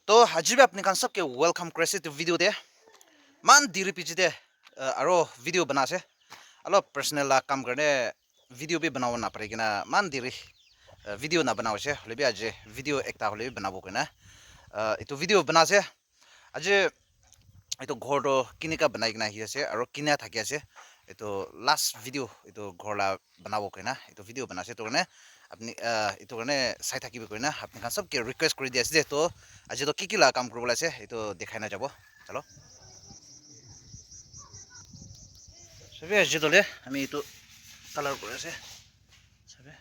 তো আজি भी अपने खान सबके वेलकम करे तो वीडियो दे मान धीरे पीछे दे आरो वीडियो बना से अलो पर्सनल ला काम करने वीडियो भी बनाओ ना पड़ेगी ना मान धीरे वीडियो ना बनाओ से ले भी आज वीडियो एक ता ले भी बनाबो के ना इतो वीडियो बना से आज इतो घर तो किने का बनाई ना ही से आरो किने था क्या से इतो लास्ट वीडियो इतो घर ला बनाबो के ना इतो वीडियो बना से तो ने अपनी इतो करने साइड থাকিব কই না আপনি খান সবকে রিকোয়েস্ট কৰি দি আছে যে তো আজি তো কি লা কাম কৰিব আছে এটো দেখাই না যাব চলো সবে আজি তোলে আমি এটো কালার কৰি আছে সবে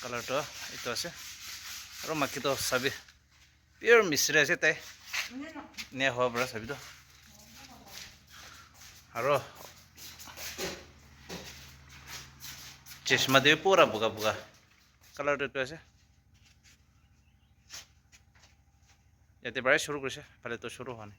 কালাৰটো এটো আছে আৰু মাকি তো সবে পিওৰ মিশ্ৰ আছে তাই নে হওয়া বড় সবে তো আৰু চশমা দিয়ে পুৰা বুগা বুগা কালাৰটো এটো আছে ইয়াতে প্ৰায় শুৰু কৰিছে ফালে তো শুৰু হোৱা নাই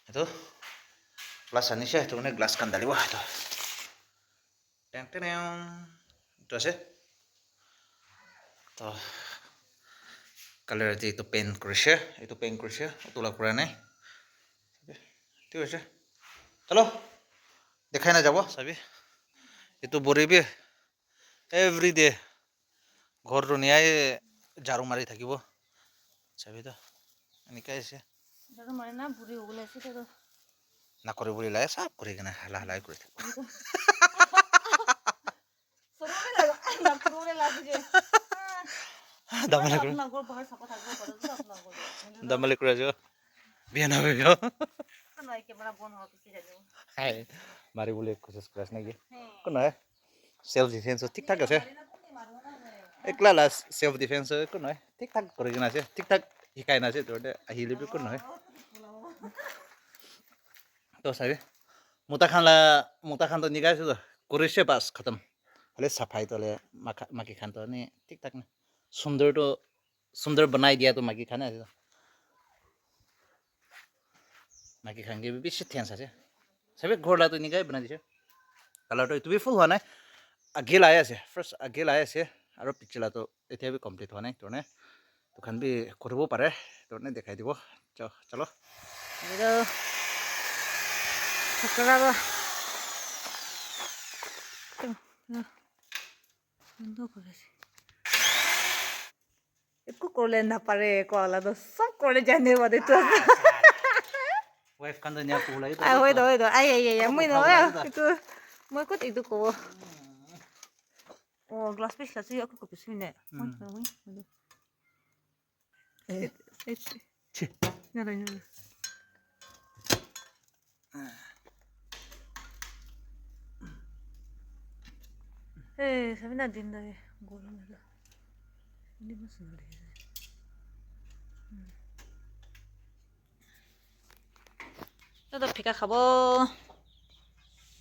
itu glass anisya itu ne glass kan dali wah itu teng teng itu আছে তো কালার itu পেইন্ট কৰিছে তোলা কৰা নাই ঠিক আছে চলো দেখাই না যাব সবি itu বরিবে এভরি ডে ঘরটো নিয়াই ঝাড়ু মারি থাকিব সবি তো এনেকাই আছে ঝাড়ু মারি না বুড়ি ওগুলো আছে তো না করে বলি লাই সাফ করে কিনা হালা হালাই করে থাকবো সরুরে লাগা না পুরোরে লাগছে দামালে করে আপনার ঘর বাহির সাফা থাকবে করে তো আপনার ঘর দামালে করে যাও বিয়া না হইব কোন হয় ক্যামেরা বন্ধ হবে কি জানো হাই মারি বলে কোশিশ করাস নাকি কোন হয় সেলফ ডিফেন্স ঠিকঠাক আছে একলা লা সেলফ ডিফেন্স কোন হয় ঠিকঠাক করে কিনা আছে ঠিকঠাক শিকাই না আছে তোতে আহিলে বি কোন হয় তো সাবে মোতা খান তো নিগাইছো তো করেছে বাস খতম হলে সাফাই তোলে মাকি খান তো নে ঠিকঠাক না সুন্দর बनाई दिया तो माकी खाना है माकी खान के भी टेंस আছে सबै घोरला तो निगाय बना दिছে কালার তো ইটো ফুল হোৱা নাই আগে লাই আছে ফাৰ্স্ট আগে লাই আছে আৰু পিছলা তো এতিয়া भी কমপ্লিট হোৱা নাই তোনে তো খান भी কৰিব পাৰে তোনে দেখাই দিব চলো এটা সকালে বন্ধ করেছে একটু করলে না পারে কলা তো সব করে জানে বাদে তো ওয়াইফ কান নিয়া পুলাই তো আই হই দো আই মই নয় itu মই কত itu ko oh glass piece lah sih aku kepisin nih nyala sabi na din dahil gulo nila hindi mo sunod ito pika khabo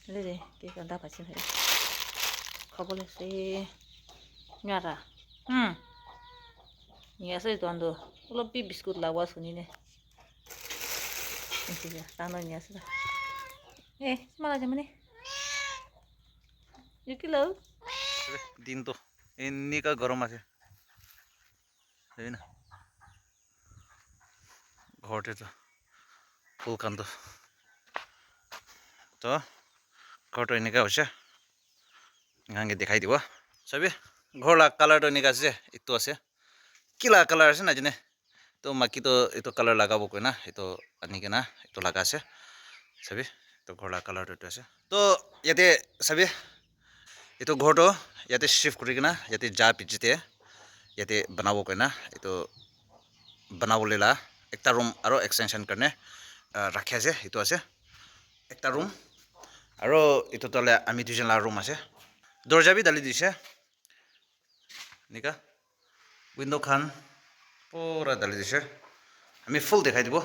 dili ki kanda pasin hai khabo le se nyara ya se to ando ulo bi biscuit la wa suni ne ini ya tano nya se malah jamane yukilo दिन तो इन्नी का गरम আছে है ना ঘৰতে তো ফুল কান্দ তো ঘৰটো এনেকা হৈছে গাঙ্গে দেখাই দিব সবে ঘৰলা কালাৰটো এনেকা আছে ইটো আছে কিলা কালাৰ আছে নাজানে তো মাকি তো এইটো কালাৰ লগাব কই না এইটো আনি কেনা এইটো লগা আছে সবে তো ঘৰলা কালাৰটো আছে তো ইয়াতে সবে এইটো ঘৰটো ইয়াতে শিফ্ট কৰি কিনা ইয়াতে যা পিছতে ইয়াতে বনাব কইনা এইটো বনাবলৈ লা একটা ৰুম আৰু এক্সটেনশ্যন কাৰণে ৰাখি আছে এইটো আছে একটা ৰুম আৰু এইটো তলে আমি দুজন লা ৰুম আছে দরজা বি ডালি দিছে নিকা উইন্ডো খান পুরা ডালি দিছে আমি ফুল দেখাই দিব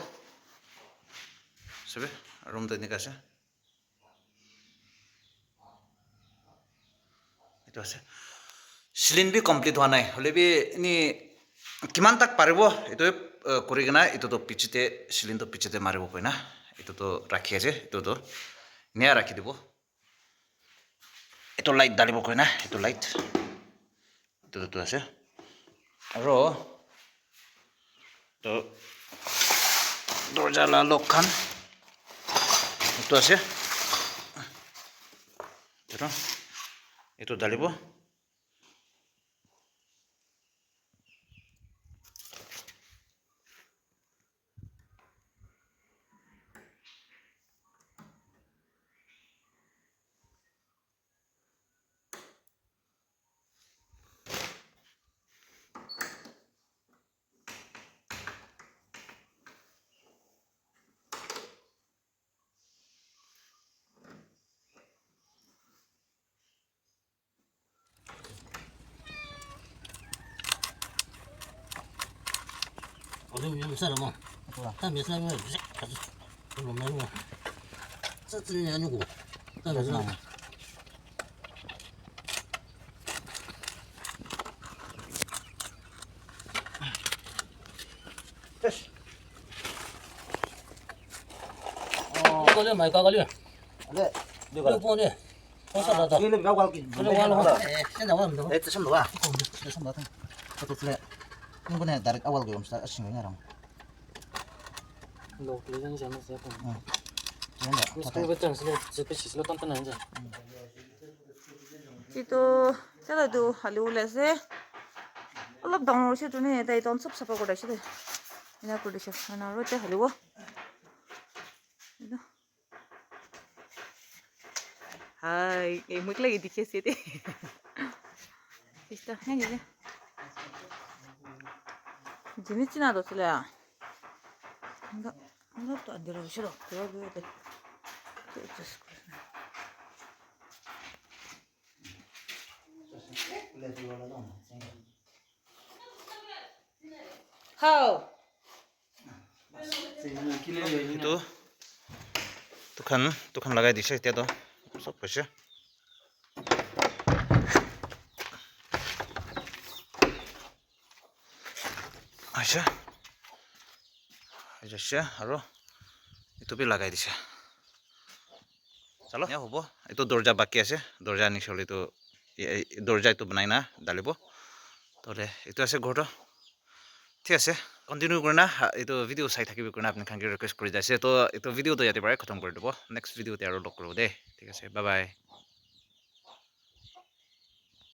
সবে রুমটা নিকা আছে এইটো আছে সিলিং বি কমপ্লিট হোৱা নাই হলে বি নি কিমান তাক পাৰিব এইটো কৰি কিনা এইটো পিছতে সিলিংটো পিছতে মাৰিব কইনা এইটো ৰাখি আছে এইটো নিয়া ৰাখি দিব এইটো লাইট ডালিব কইনা এইটো লাইট এইটো আছে আৰু তো দরজা লা লক খান এইটো আছে এইটো ডালিব我这没事了嘛，但没事了，我没有，这之前如果，但没事了。高粱买高粱，对六包的，我啥的，你不要忘记不是完了，哎，现在完了，哎这什么啊这什么这都是이번에 다른 awal gue mesti asingnya orang老别人想的是不？ Iya, 你是不是真是这个其实当当然的。 Itu saya tu halu lese. Alap dangor sih tu ni, tapi tahun sab kau dah sih deh. Ini aku dah sih, mana rote halu wah. Itu. Hai, emuk lagi dikit sih deh.Ista, yang ni. Jenis cina tu sih lah. Enggak, enggak tu ada lagi sih dah. Kau deh. How? itu tukan lagai di sini tuh sok besar aja sih harus itu bi lagai di sini চলো হ'ব এইটো দরজা বাকি আছে দরজা নিচল এইটো দরজা এইটো বনাই না ডালিব তলে এইটো আছে ঘৰটো ঠিক আছে কন্টিনিউ কৰি না এইটো ভিডিও চাই থাকিব কৰি না আপুনি খানকে ৰিকুৱেষ্ট কৰি যাইছে তো এইটো ভিডিওটো ইয়াতে পৰাই খতম কৰি দিব নেক্সট ভিডিওতে আৰু লগ কৰিব দেই ঠিক আছে বাই বাই